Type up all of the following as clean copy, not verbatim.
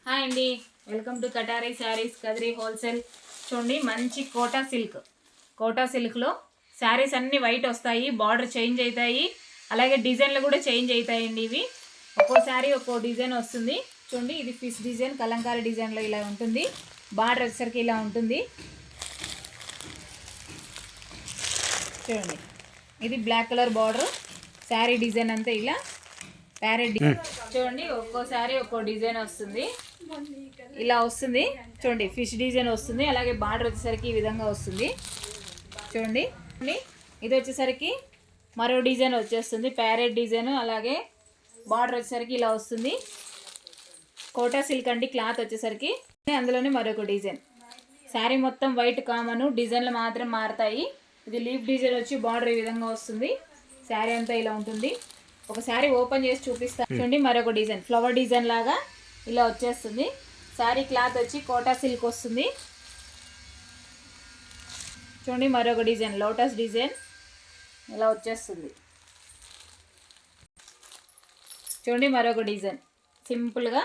Hi అండి, welcome to కటారీ saris Kadiri wholesale. చూడండి, మంచి కోటా సిల్క్లో శారీస్ అన్నీ వైట్ వస్తాయి, బార్డర్ చేంజ్ అవుతాయి, అలాగే డిజైన్లు కూడా చేంజ్ అవుతాయండి. ఇవి ఒక్కో శారీ ఒక్కో డిజైన్ వస్తుంది. చూడండి, ఇది ఫిష్ డిజైన్, కలంకారీ డిజైన్లో ఇలా ఉంటుంది. బార్డర్ వచ్చేసరికి ఇలా ఉంటుంది. చూడండి, ఇది black colour border, sari design అంతా ఇలా ప్యారెట్ డిజైన్. చూడండి, ఒక్కో శారీ ఒక్కో డిజైన్ వస్తుంది, ఇలా వస్తుంది. చూడండి, ఫిష్ డిజైన్ వస్తుంది, అలాగే బార్డర్ వచ్చేసరికి ఈ విధంగా వస్తుంది. చూడండి, ఇది వచ్చేసరికి మరో డిజైన్ వచ్చేస్తుంది, ప్యారెట్ డిజైన్, అలాగే బార్డర్ వచ్చేసరికి ఇలా వస్తుంది. కోటా సిల్క్ అండి క్లాత్ వచ్చేసరికి. అందులోనే మరొక డిజైన్. శారీ మొత్తం వైట్ కామన్, డిజైన్లు మాత్రం మారుతాయి. ఇది లీఫ్ డిజైన్ వచ్చి బార్డర్ ఈ విధంగా వస్తుంది. శారీ అంతా ఇలా ఉంటుంది. ఒక శారీ ఓపెన్ చేసి చూపిస్తాను. చూడండి, మరొక డిజైన్, ఫ్లవర్ డిజైన్ లాగా ఇలా వచ్చేస్తుంది. శారీ క్లాత్ వచ్చి కోటా సిల్క్ వస్తుంది. చూడండి, మరొక డిజైన్, లోటస్ డిజైన్ ఇలా వచ్చేస్తుంది. చూడండి, మరొక డిజైన్, సింపుల్గా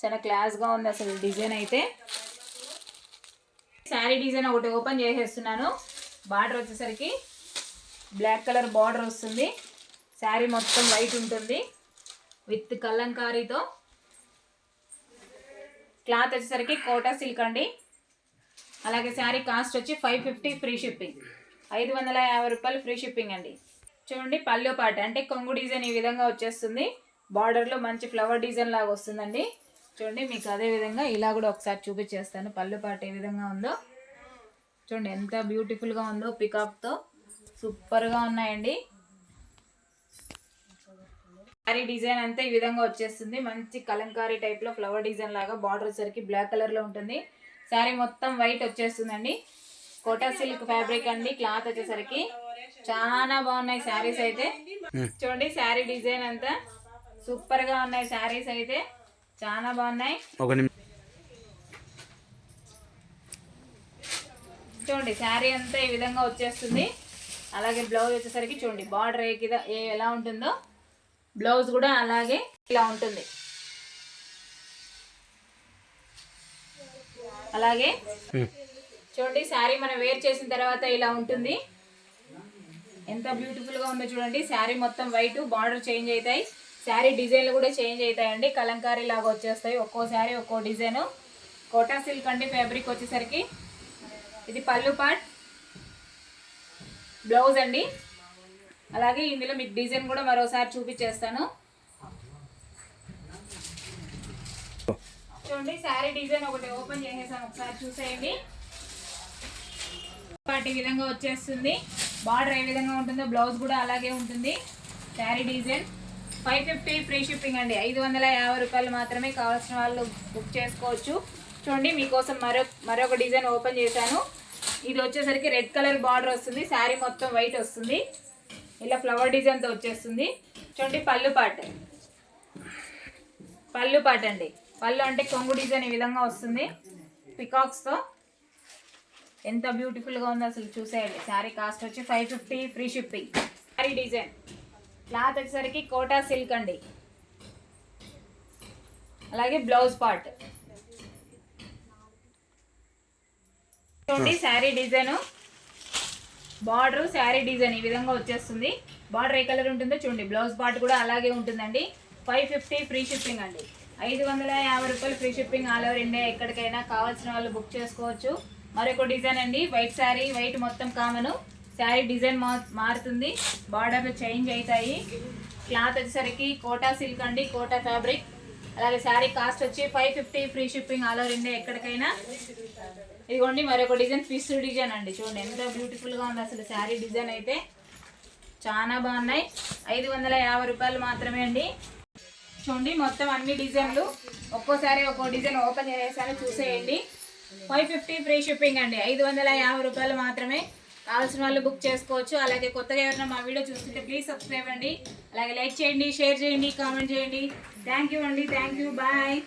చాలా క్లాస్గా ఉంది అసలు డిజైన్ అయితే. శారీ డిజైన్ ఒకటి ఓపెన్ చేసేస్తున్నాను. బార్డర్ వచ్చేసరికి బ్లాక్ కలర్ బార్డర్ వస్తుంది. శారీ మొత్తం వైట్ ఉంటుంది విత్ కలంకారీతో. క్లాత్ వచ్చేసరికి కోటా సిల్క్ అండి. అలాగే శారీ కాస్ట్ వచ్చి 550 ఫ్రీ షిప్పింగ్, 550 రూపాయలు ఫ్రీ షిప్పింగ్ అండి. చూడండి, పళ్ళు పాట అంటే కొంగు డిజైన్ ఈ విధంగా వచ్చేస్తుంది. బార్డర్లో మంచి ఫ్లవర్ డిజైన్ లాగా వస్తుందండి. చూడండి, మీకు అదే విధంగా ఇలా కూడా ఒకసారి చూపించేస్తాను. పళ్ళు పాట ఏ విధంగా ఉందో చూడండి, ఎంత బ్యూటిఫుల్గా ఉందో, పికాక్తో సూపర్గా ఉన్నాయండి. శారీ డిజైన్ అంతా ఈ విధంగా వచ్చేస్తుంది. మంచి కలంకారీ టైప్లో ఫ్లవర్ డిజైన్ లాగా, బార్డర్ వచ్చేసరికి బ్లాక్ కలర్లో ఉంటుంది. శారీ మొత్తం వైట్ వచ్చేస్తుందండి. కోటా సిల్క్ ఫ్యాబ్రిక్ అండి. క్లాత్ వచ్చేసరికి చాలా బాగున్నాయి శారీస్ అయితే. చూడండి, శారీ డిజైన్ అంతా సూపర్గా ఉన్నాయి. శారీస్ అయితే చాలా బాగున్నాయి. చూడండి, శారీ అంతా ఈ విధంగా వచ్చేస్తుంది. అలాగే బ్లౌజ్ వచ్చేసరికి చూడండి, బార్డర్ ఎలా ఉంటుందో బ్లౌజ్ కూడా అలాగే ఇలా ఉంటుంది. అలాగే చూడండి, శారీ మనం వేర్ చేసిన తర్వాత ఇలా ఉంటుంది. ఎంత బ్యూటిఫుల్గా ఉందో చూడండి. శారీ మొత్తం వైట్, బార్డర్ చేంజ్ అవుతాయి, శారీ డిజైన్లు కూడా చేంజ్ అవుతాయండి. కలంకారీ లాగా వచ్చేస్తాయి. ఒక్కో శారీ ఒక్కో డిజైను. కోటా సిల్క్ అండి ఫ్యాబ్రిక్ వచ్చేసరికి. ఇది పళ్ళు పార్ట్, బ్లౌజ్ అండి. అలాగే ఇందులో మీకు డిజైన్ కూడా మరోసారి చూపించేస్తాను. చూడండి, శారీ డిజైన్ ఒకటి ఓపెన్ చేసేసాను, ఒకసారి చూసేయండి. ఈ విధంగా వచ్చేస్తుంది. బార్డర్ ఏ విధంగా ఉంటుందో బ్లౌజ్ కూడా అలాగే ఉంటుంది. శారీ డిజైన్ 550 ఫ్రీ షిప్పింగ్ అండి, 550 రూపాయలు మాత్రమే. కావాల్సిన వాళ్ళు బుక్ చేసుకోవచ్చు. చూడండి, మీకోసం మరొక డిజైన్ ఓపెన్ చేశాను. ఇది వచ్చేసరికి రెడ్ కలర్ బార్డర్ వస్తుంది. శారీ మొత్తం వైట్ వస్తుంది. ఇలా ఫ్లవర్ డిజైన్తో వచ్చేస్తుంది. చూడండి, పళ్ళు పాట అండి. పళ్ళు అంటే కొంగు డిజైన్ ఈ విధంగా వస్తుంది పికాక్స్తో. ఎంత బ్యూటిఫుల్గా ఉందో అసలు చూసేయండి. శారీ కాస్ట్ వచ్చి 550 free shipping. Sari design, cloth వచ్చేసరికి కోటా సిల్క్ అండి. అలాగే బ్లౌజ్ పార్ట్. చూడండి, sari design, border, sari design ఈ విధంగా వచ్చేస్తుంది. బార్డర్ ఏ కలర్ ఉంటుందో చూడండి, బ్లౌజ్ పార్ట్ కూడా అలాగే ఉంటుందండి. 550 ఫ్రీ షిప్పింగ్ అండి, 550 రూపాయలు free shipping. All over India ఎక్కడికైనా. కావాల్సిన వాళ్ళు బుక్ చేసుకోవచ్చు. మరొక డిజైన్ అండి, వైట్ శారీ, వైట్ మొత్తం కామను. శారీ డిజైన్ మారుతుంది, బార్డర్లు చేంజ్ అవుతాయి. క్లాత్ వచ్చేసరికి కోటా సిల్క్ అండి, కోటా ఫ్యాబ్రిక్. అలాగే శారీ కాస్ట్ వచ్చి 550 free shipping, all over India ఎక్కడికైనా. ఇదిగోండి, మరొక డిజైన్, ఫిష్ డిజైన్ అండి. చూడండి, ఎంత బ్యూటిఫుల్గా ఉంది అసలు. శారీ డిజైన్ అయితే చాలా బాగున్నాయి. 550 రూపాయలు మాత్రమే అండి. చూడండి, మొత్తం అన్ని డిజైన్లు ఒక్కోసారి ఒక్కో డిజైన్ ఓపెన్ చేసేసారి చూసేయండి. 550 ఫ్రీ షిప్పింగ్ అండి, 550 రూపాయలు మాత్రమే. కావాల్సిన వాళ్ళు బుక్ చేసుకోవచ్చు. అలాగే కొత్తగా ఎవరైనా మా వీడియో చూస్తుంటే ప్లీజ్ సబ్స్క్రైబ్ అండి. అలాగే లైక్ చేయండి, షేర్ చేయండి, కామెంట్ చేయండి. థ్యాంక్ యూ అండి, థ్యాంక్ యూ, బాయ్.